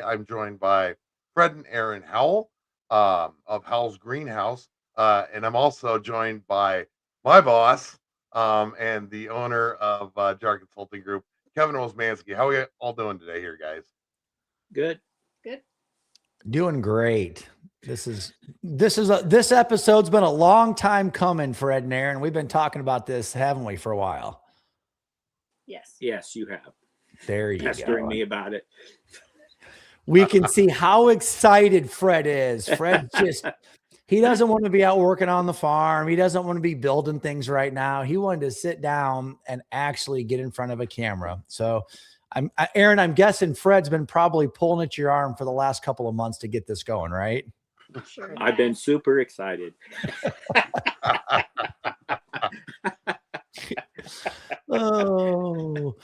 I'm joined by Fred and Aaron Howell of Howell's Greenhouse. And I'm also joined by my boss and the owner of Jar Consulting Group, Kevin Rosmansky. How are we all doing today here, guys? Good. Good. Doing great. This episode's been a long time coming, Fred and Aaron. We've been talking about this, haven't we, for a while? Yes. Yes, you have. There you Pestering go. me about it. We can see how excited Fred is. Fred he doesn't want to be out working on the farm. He doesn't want to be building things right now. He wanted to sit down and actually get in front of a camera. So Aaron, I'm guessing Fred's been probably pulling at your arm for the last couple of months to get this going, right? Sure. I've been super excited. Oh,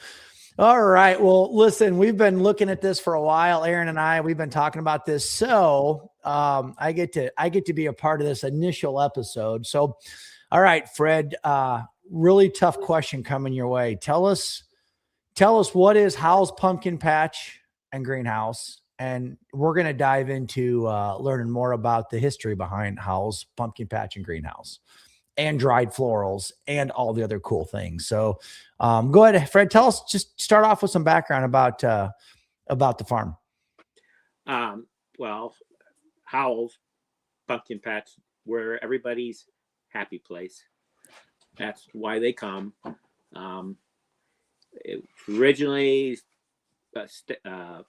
all right. Well, listen, we've been looking at this for a while. Aaron and we've been talking about this. So I get to be a part of this initial episode. So, all right, Fred, really tough question coming your way. Tell us what is Howell's Pumpkin Patch and Greenhouse. And we're going to dive into learning more about the history behind Howell's Pumpkin Patch and Greenhouse and dried florals and all the other cool things. So go ahead, Fred, tell us, just start off with some background about the farm. Well, Howell's Pumpkin Patch, where everybody's happy place. That's why they come. It was originally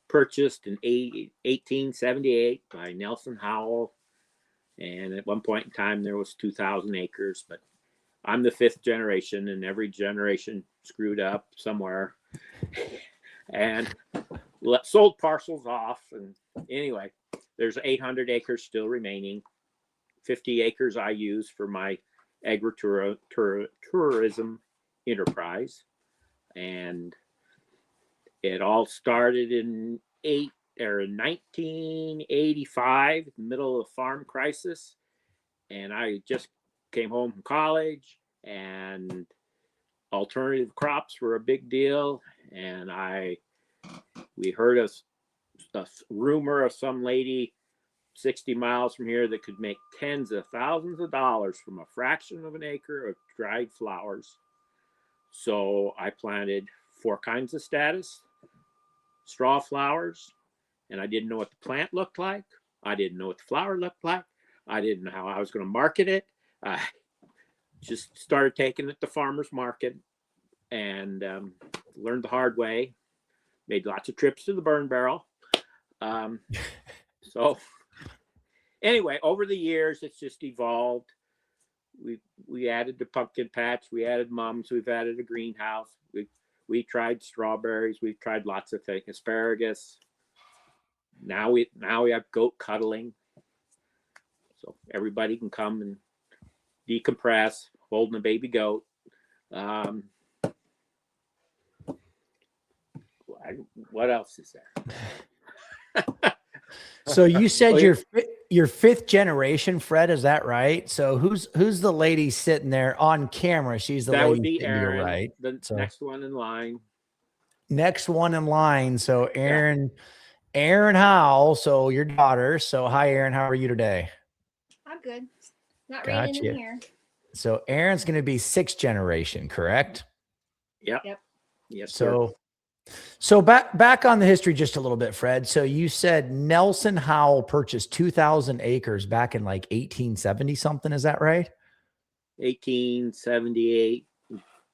purchased in 1878 by Nelson Howell. And at one point in time, there was 2,000 acres, but I'm the fifth generation, and every generation screwed up somewhere and sold parcels off. And anyway, there's 800 acres still remaining. 50 acres I use for my agritourism enterprise. And it all started in 1985, middle of the farm crisis, and I just came home from college, and alternative crops were a big deal. And we heard a rumor of some lady 60 miles from here that could make tens of thousands of dollars from a fraction of an acre of dried flowers. So I planted 4 kinds of status, straw flowers, and I didn't know what the plant looked like. I didn't know what the flower looked like. I didn't know how I was going to market it. I just started taking it to farmers market and learned the hard way. Made lots of trips to the burn barrel. So anyway, over the years, it's just evolved. We added the pumpkin patch. We added mums. We've added a greenhouse. We tried strawberries. We've tried lots of things. Asparagus. Now we have goat cuddling, so everybody can come and decompress, holding a baby goat. What else is there? So you said your fifth generation, Fred, is that right? So who's the lady sitting there on camera? She's the that lady would be Aaron, right? the next one in line. Next one in line. So Aaron Howell, so your daughter. So hi, Aaron. How are you today? I'm good. Not raining in here. So Aaron's going to be 6th generation, correct? Yep. Yes, sir. So back on the history just a little bit, Fred. So you said Nelson Howell purchased 2,000 acres back in like 1870 something. Is that right? 1878.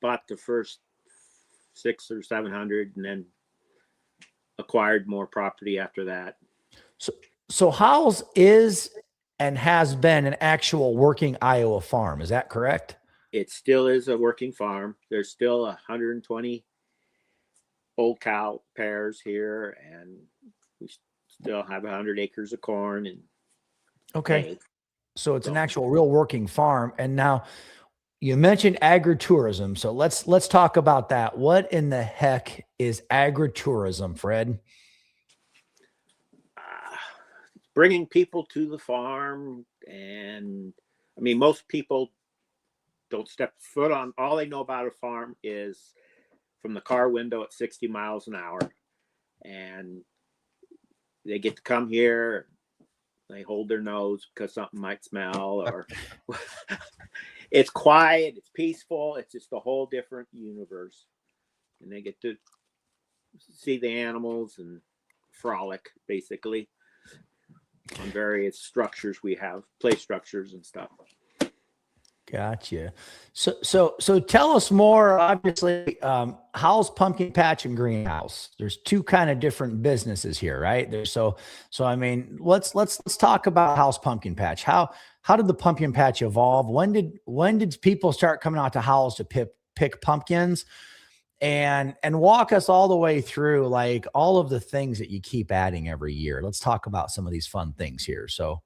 Bought the first 600 or 700, and then acquired more property after that. So Howell's is and has been an actual working Iowa farm. Is that correct? It still is a working farm. There's still 120 old cow pairs here, and we still have 100 acres of corn. And okay, so it's an actual real working farm. And now you mentioned agritourism, so let's talk about that. What in the heck is agritourism, Fred? Bringing people to the farm, and I mean, most people don't step foot on. All they know about a farm is from the car window at 60 miles an hour, and they get to come here. They hold their nose because something might smell, or it's quiet, it's peaceful, it's just a whole different universe. And they get to see the animals and frolic, basically, on various structures we have, play structures and stuff. Gotcha. So tell us more. Obviously, Howell's Pumpkin Patch and Greenhouse. There's two kind of different businesses here, right? So I mean, let's talk about Howell's Pumpkin Patch. How did the pumpkin patch evolve? When did people start coming out to Howell's to pick pumpkins? And walk us all the way through, like, all of the things that you keep adding every year. Let's talk about some of these fun things here. So,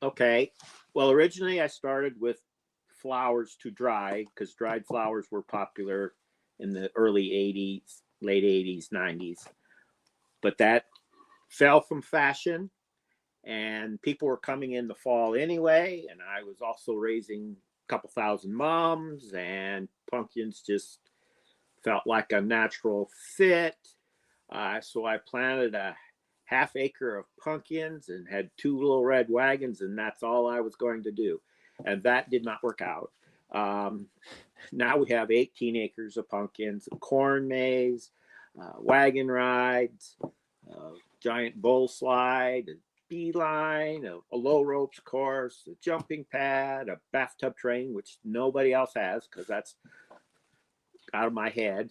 okay. Well, originally I started with flowers to dry, because dried flowers were popular in the early 80s, late 80s, 90s. But that fell from fashion, and people were coming in the fall anyway. And I was also raising a couple thousand mums, and pumpkins just felt like a natural fit. So I planted a half acre of pumpkins and had 2 little red wagons, and that's all I was going to do. And that did not work out. Now we have 18 acres of pumpkins, a corn maze, wagon rides, giant bull slide, a beeline, a low ropes course, a jumping pad, a bathtub train, which nobody else has because that's out of my head.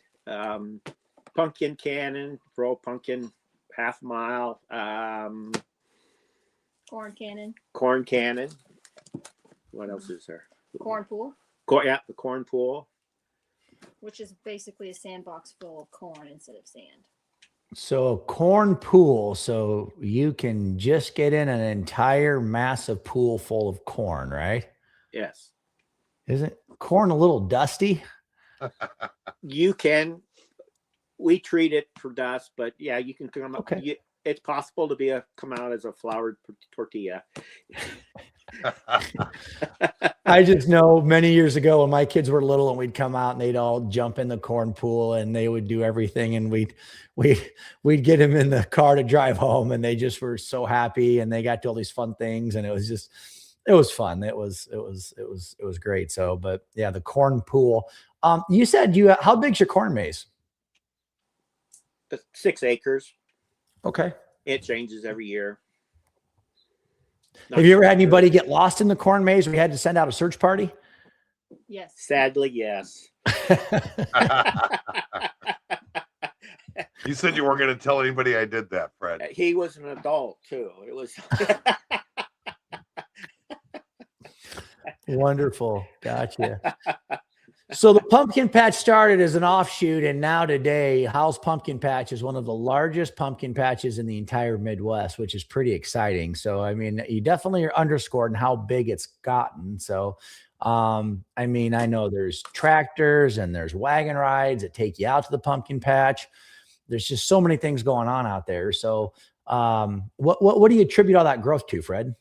Pumpkin cannon, throw a pumpkin half mile. Corn cannon. Corn cannon. What else is there? Corn pool. Yeah, the corn pool. Which is basically a sandbox full of corn instead of sand. So a corn pool, so you can just get in an entire massive pool full of corn, right? Yes. Isn't corn a little dusty? You can. We treat it for dust, but yeah, you can come up. Okay. It's possible to come out as a floured tortilla. I just know many years ago when my kids were little and we'd come out and they'd all jump in the corn pool and they would do everything, and we'd get them in the car to drive home, and they just were so happy and they got to all these fun things, and it was fun. It was great. So, but yeah, the corn pool. You said how big's your corn maze? 6 acres. Okay. It changes every year. Have you ever had anybody get lost in the corn maze where you had to send out a search party? Yes. Sadly, yes. You said you weren't going to tell anybody I did that, Fred. He was an adult too. It was wonderful. Gotcha. So the pumpkin patch started as an offshoot, and now today, Howell's Pumpkin Patch is one of the largest pumpkin patches in the entire Midwest, which is pretty exciting. So, I mean, you definitely are underscored in how big it's gotten. So, I mean, I know there's tractors and there's wagon rides that take you out to the pumpkin patch. There's just so many things going on out there. So, what do you attribute all that growth to, Fred?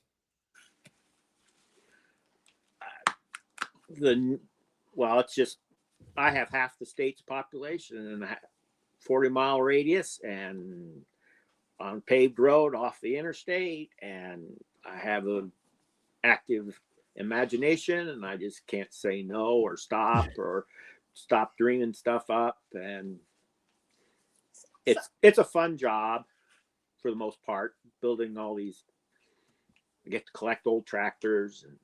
Well, it's just, I have half the state's population in a 40-mile radius, and on paved road off the interstate, and I have an active imagination, and I just can't say no or stop dreaming stuff up. And it's a fun job for the most part, building all these. I get to collect old tractors and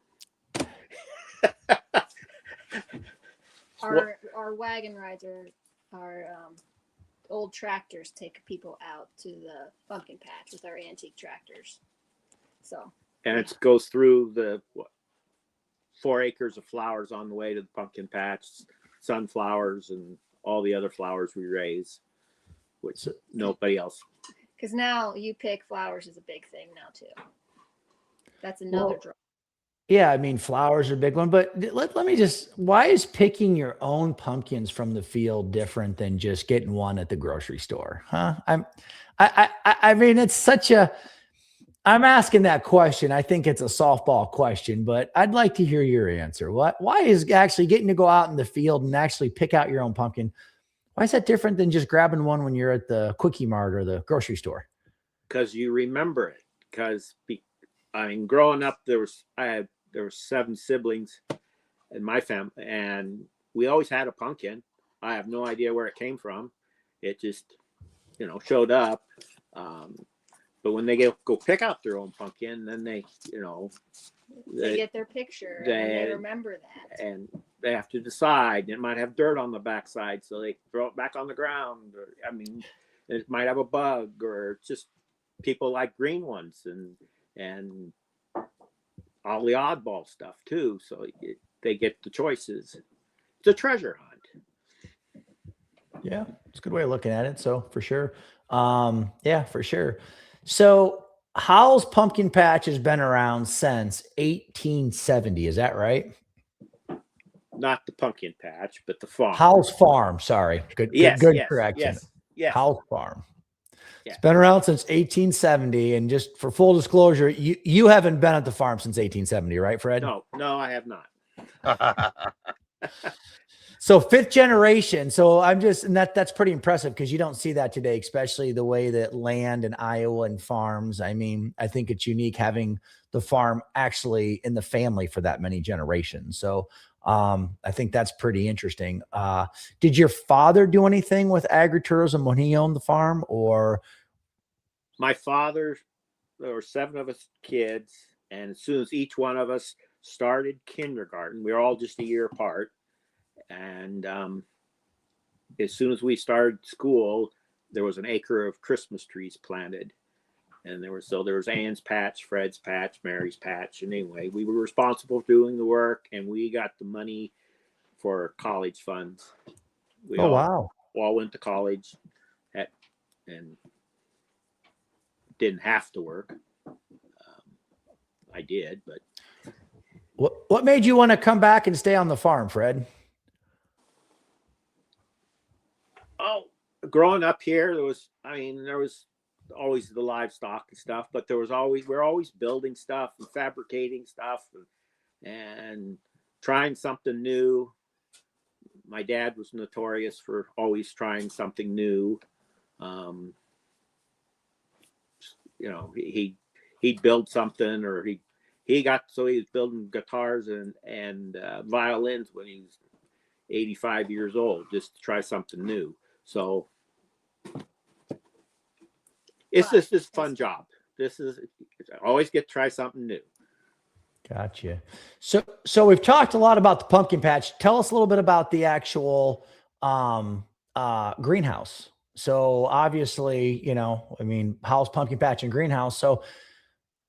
our wagon rides are old tractors take people out to the pumpkin patch with our antique tractors. So. And it goes through the 4 acres of flowers on the way to the pumpkin patch, sunflowers and all the other flowers we raise, which nobody else. Because now you pick flowers is a big thing now too. That's another draw. Yeah, I mean, flowers are a big one, but let me just, why is picking your own pumpkins from the field different than just getting one at the grocery store? Huh? I mean, it's such a, I'm asking that question. I think it's a softball question, but I'd like to hear your answer. Why is actually getting to go out in the field and actually pick out your own pumpkin? Why is that different than just grabbing one when you're at the Quickie Mart or the grocery store? because you remember it. Because I mean, growing up, there were 7 siblings in my family, and we always had a pumpkin. I have no idea where it came from. It just, showed up. But when they go pick out their own pumpkin, then they get their picture and they remember that. And they have to decide. It might have dirt on the backside, so they throw it back on the ground. Or, I mean, it might have a bug, or just people like green ones and all the oddball stuff too. So they get the choices. It's a treasure hunt. Yeah, it's a good way of looking at it. So for sure. Yeah, for sure. So Howell's Pumpkin Patch has been around since 1870. Is that right? Not the pumpkin patch, but the farm. Howell's Farm. Sorry. Good correction. Yes. Howell's Farm. Yeah. It's been around since 1870. And just for full disclosure, you haven't been at the farm since 1870, right, Fred? No, I have not. So 5th generation. So and that's pretty impressive because you don't see that today, especially the way that land in Iowa and farms. I mean, I think it's unique having the farm actually in the family for that many generations. So I think that's pretty interesting. Did your father do anything with agritourism when he owned the farm, or? My father, there were 7 of us kids, and as soon as each one of us started kindergarten, we were all just a year apart. And as soon as we started school, there was an acre of Christmas trees planted. And there was Ann's patch, Fred's patch, Mary's patch. And anyway, we were responsible for doing the work, and we got the money for college funds. We all went to college and didn't have to work. I did, but. What made you want to come back and stay on the farm, Fred? Oh, growing up here, there was always the livestock and stuff, but we're always building stuff and fabricating stuff and trying something new. My dad was notorious for always trying something new. He'd build something, or he was building guitars and violins when he was 85 years old, just to try something new. So it's just this fun job. I always get to try something new. Gotcha. So we've talked a lot about the pumpkin patch. Tell us a little bit about the actual greenhouse. So obviously, Howell's Pumpkin Patch and greenhouse. So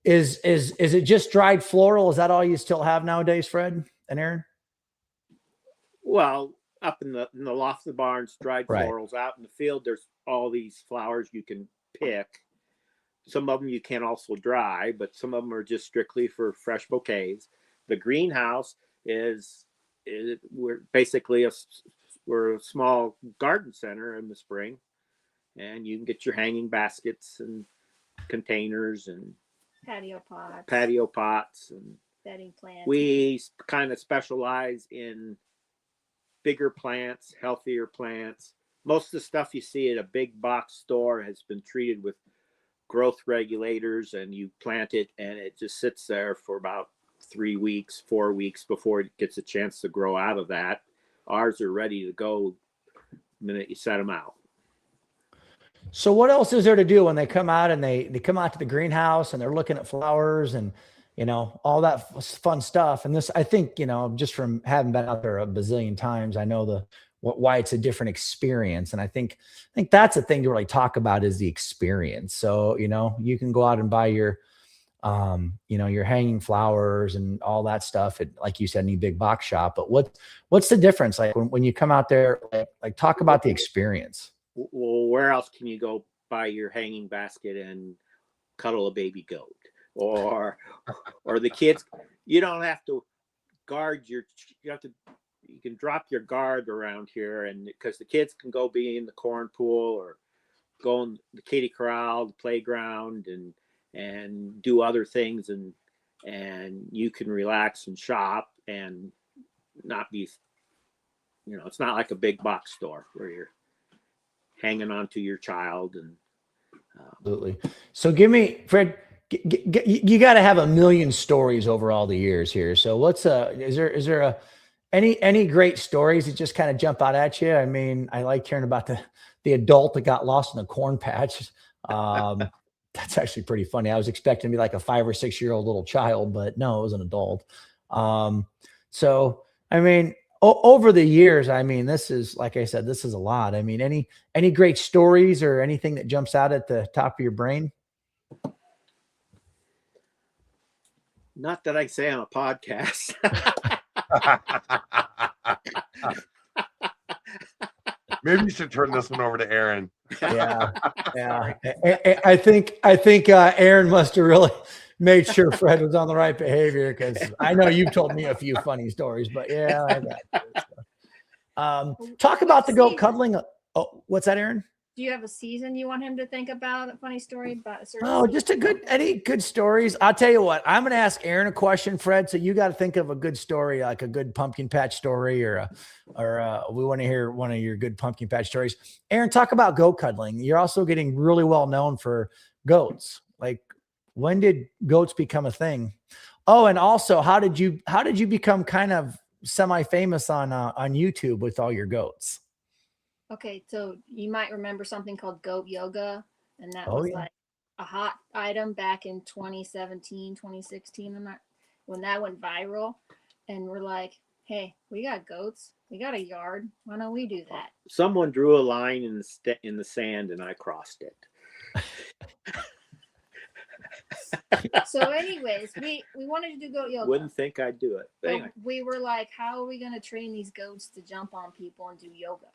is it just dried floral? Is that all you still have nowadays, Fred and Aaron? Well, up in the loft of the barns, dried Right. florals. Out in the field, there's all these flowers you can pick. Some of them you can also dry, but some of them are just strictly for fresh bouquets. The greenhouse we're basically we're a small garden center in the spring, and you can get your hanging baskets and containers and Patio pots and bedding plants. We kind of specialize in bigger plants, healthier plants. Most of the stuff you see at a big box store has been treated with growth regulators, and you plant it and it just sits there for about 3 weeks, 4 weeks before it gets a chance to grow out of that. Ours are ready to go the minute you set them out. So what else is there to do when they come out and they come out to the greenhouse and they're looking at flowers and, all that fun stuff? And this, I think, just from having been out there a bazillion times, I know why it's a different experience. And I think that's the thing to really talk about is the experience. So, you can go out and buy your hanging flowers and all that stuff at, like you said, any big box shop. But what's the difference? Like when you come out there, like talk about the experience. Well, where else can you go buy your hanging basket and cuddle a baby goat? Or the kids, you don't have to guard you can drop your guard around here, and because the kids can go be in the corn pool or go in the kiddie corral, the playground, and do other things, and you can relax and shop and not be, it's not like a big box store where you're hanging on to your child. And Absolutely. So give me, Fred, you got to have a million stories over all the years here. So is there any great stories that just kind of jump out at you? I mean, I like hearing about the adult that got lost in the corn patch. That's actually pretty funny. I was expecting to be like a 5 or 6 year old little child, but no, it was an adult. So I mean, over the years, I mean, this is, like I said, this is a lot. I mean, any great stories or anything that jumps out at the top of your brain? Not that I say on a podcast. Maybe you should turn this one over to Aaron. Yeah, yeah. I think Aaron must have really made sure Fred was on the right behavior, because I know you've told me a few funny stories, but yeah, I got you. Talk about the goat cuddling. Oh, what's that, Aaron? Do you have a season you want him to think about? A funny story about a certain Oh, just any good stories. I'll tell you what, I'm going to ask Aaron a question, Fred. So you got to think of a good story, like a good pumpkin patch story, or we want to hear one of your good pumpkin patch stories. Aaron, talk about goat cuddling. You're also getting really well known for goats. Like, when did goats become a thing? Oh, and also, how did you become kind of semi-famous on YouTube with all your goats? Okay, so you might remember something called goat yoga, and that Oh was yeah. like a hot item back in 2017, 2016, when that went viral. And we're like, hey, we got goats, we got a yard, why don't we do that? Someone drew a line in the sand, and I crossed it. So anyways, we wanted to do goat yoga. Wouldn't think I'd do it. But So anyway. we were like, how are we going to train these goats to jump on people and do yoga?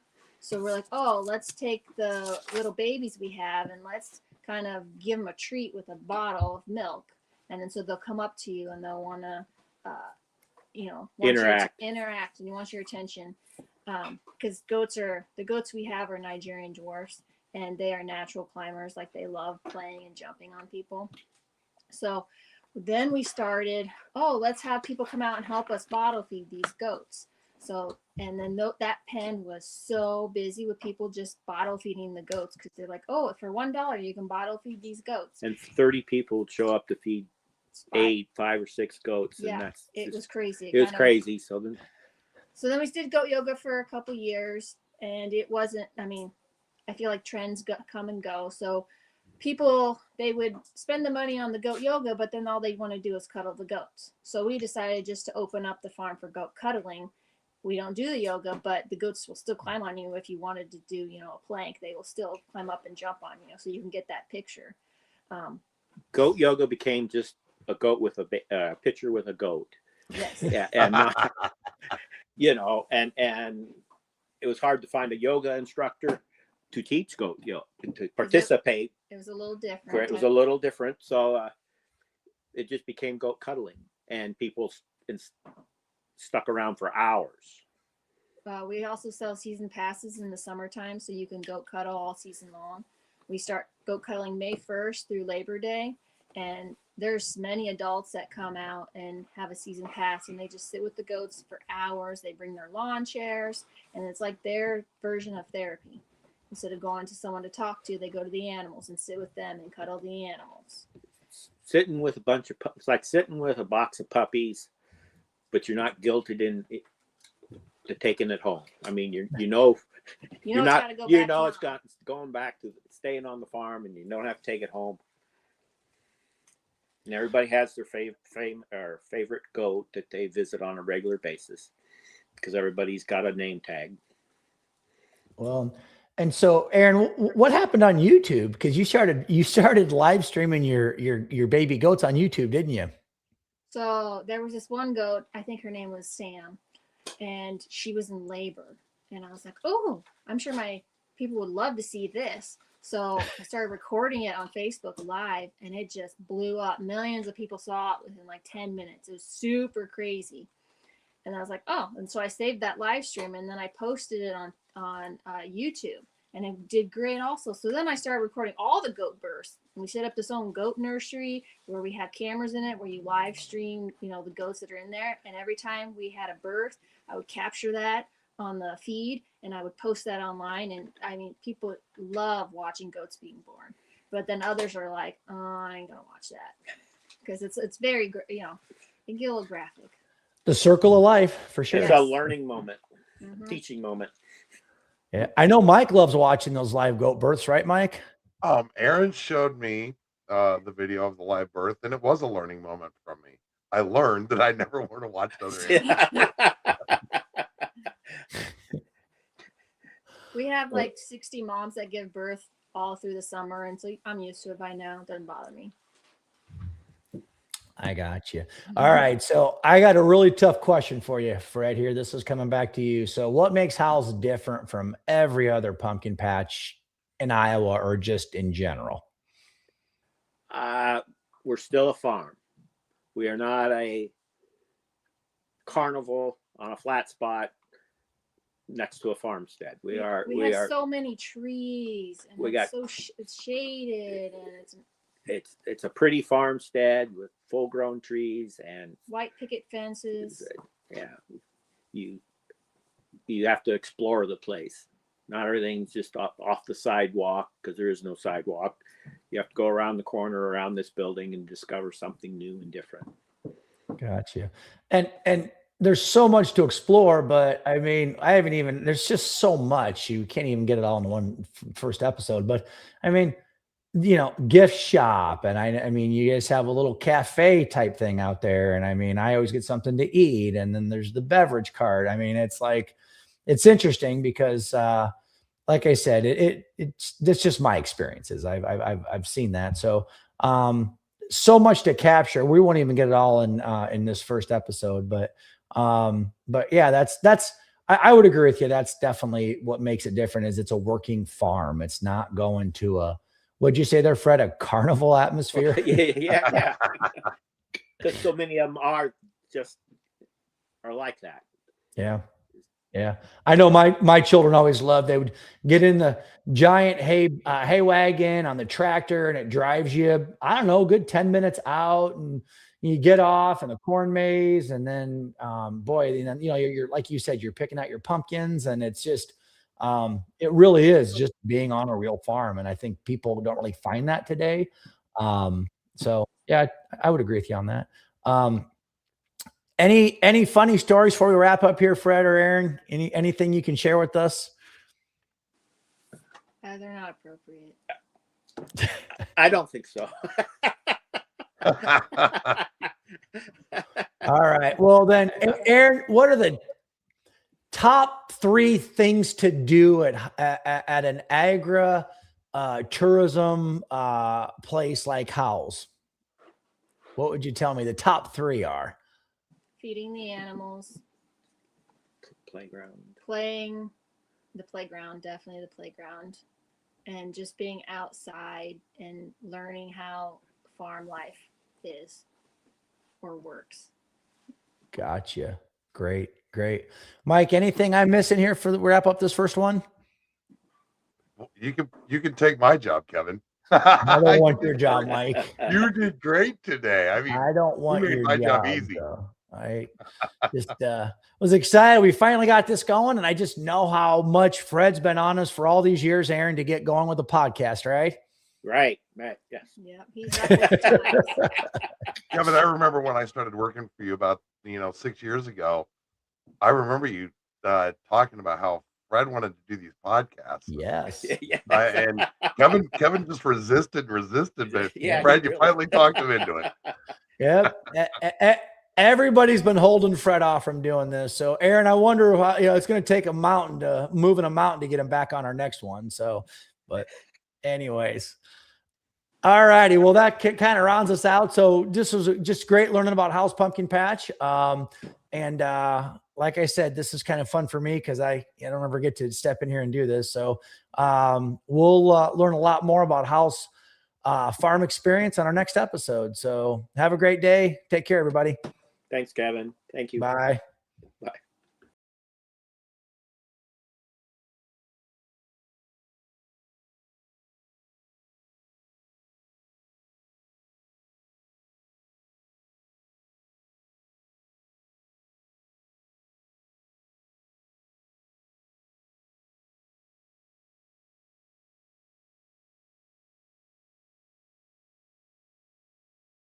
So we're like, oh, let's take the little babies we have and let's kind of give them a treat with a bottle of milk. And then so they'll come up to you and they'll want to, interact and you want your attention. Because the goats we have are Nigerian dwarfs, and they are natural climbers. Like, they love playing and jumping on people. So then we started, let's have people come out and help us bottle feed these goats. So, and then that pen was so busy with people just bottle feeding the goats, because they're like, oh, for $1 you can bottle feed these goats. And 30 people would show up to feed 5 or 6 goats. Yeah, and it was crazy. It was crazy. So then we did goat yoga for a couple years, and it wasn't, I mean, I feel like trends come and go. So people, they would spend the money on the goat yoga, but then all they want to do is cuddle the goats. So we decided just to open up the farm for goat cuddling. We don't do the yoga, but the goats will still climb on you. If you wanted to do, a plank, they will still climb up and jump on you. So you can get that picture. Goat yoga became just a goat with a picture with a goat. Yes. Yeah, and and it was hard to find a yoga instructor to teach goat yoga, to participate. It was a little different. It was a little different. So it just became goat cuddling, and people stuck around for hours. We also sell season passes in the summertime, so you can goat cuddle all season long. We start goat cuddling May 1st through Labor Day, and there's many adults that come out and have a season pass, and they just sit with the goats for hours. They bring their lawn chairs, and it's like their version of therapy. Instead of going to someone to talk to, they go to the animals and sit with them and cuddle the animals. Sitting with it's like sitting with a box of puppies, but you're not guilted into taking it home. I mean, it's going back to staying on the farm, and you don't have to take it home. And everybody has their favorite goat that they visit on a regular basis, because everybody's got a name tag. Well, and so, Aaron, what happened on YouTube? Because you started live streaming your baby goats on YouTube, didn't you? So there was this one goat, I think her name was Sam, and she was in labor. And I was like, oh, I'm sure my people would love to see this. So I started recording it on Facebook Live, and it just blew up. Millions of people saw it within like 10 minutes. It was super crazy. And I was like, oh, and so I saved that live stream, and then I posted it on YouTube, and it did great also. So then I started recording all the goat births, and we set up this own goat nursery where we have cameras in it, where you live stream, the goats that are in there. And every time we had a birth, I would capture that on the feed, and I would post that online. And I mean, people love watching goats being born. but then others are like, oh, I ain't gonna watch that because it's very, you know, it can get a little graphic. The circle of life for sure. It's Yes. a learning moment, teaching moment. Yeah, I know Mike loves watching those live goat births, right, Mike? Aaron showed me the video of the live birth, and it was a learning moment from me. I learned that I never want to watch other animals. We have like 60 moms that give birth all through the summer, and so I'm used to it by now. It doesn't bother me. I got you. All right. So I got a really tough question for you, Fred, here. This is coming back to you. So what makes Howell's different from every other pumpkin patch in Iowa or just in general? We're still a farm. We are not a carnival on a flat spot next to a farmstead. We have so many trees, and it's shaded, and it's a pretty farmstead with full-grown trees and white picket fences. Yeah, you have to explore the place. Not everything's just off the sidewalk, because there is no sidewalk. You have to go around the corner around this building and discover something new and different. Gotcha. And there's so much to explore, but I mean, there's just so much. You can't even get it all in one first episode. But I mean, you know, gift shop. And I mean, you guys have a little cafe type thing out there. And I mean, I always get something to eat. And then there's the beverage cart. I mean, it's interesting because, like I said, it's just my experiences. I've seen that. So, so much to capture. We won't even get it all in this first episode, but yeah, I would agree with you. That's definitely what makes it different is it's a working farm. It's not going to what'd you say there, Fred? A carnival atmosphere? Yeah. Because so many of them are like that. Yeah. I know my children always loved, they would get in the giant hay wagon on the tractor, and it drives you, I don't know, a good 10 minutes out, and you get off in the corn maze, and then you're like you said, you're picking out your pumpkins, and it's just it really is just being on a real farm. And I think people don't really find that today. So yeah, I would agree with you on that. Any funny stories before we wrap up here, Fred or Aaron? Anything you can share with us? They're not appropriate. I don't think so. All right. Well then, Aaron, what are the top 3 things to do at an tourism place like Howell's? What would you tell me the top 3 are? Feeding the animals. Playing the playground, definitely the playground. And just being outside and learning how farm life is or works. Gotcha. Great. Mike, anything I'm missing here for wrap up this first one? You can take my job, Kevin. I don't want your job, Mike. You did great today. I mean, I don't want my job easy. Though. I just was excited. We finally got this going, and I just know how much Fred's been on us for all these years, Aaron, to get going with the podcast, right? Right. Yes. Yeah. He's up with times. Yeah, but I remember when I started working for you about 6 years ago. I remember you talking about how Fred wanted to do these podcasts. Yes. And Kevin just resisted, but Yeah, Fred, you finally talked him into it. Yep. Everybody's been holding Fred off from doing this. So, Aaron, I wonder how, it's going to take a mountain to get him back on our next one. So, but anyways. All righty. Well, that kind of rounds us out. So this was just great learning about Howell's Pumpkin Patch. And like I said, this is kind of fun for me because I don't ever get to step in here and do this. So we'll learn a lot more about Howell's farm experience on our next episode. So have a great day. Take care, everybody. Thanks, Kevin. Thank you. Bye.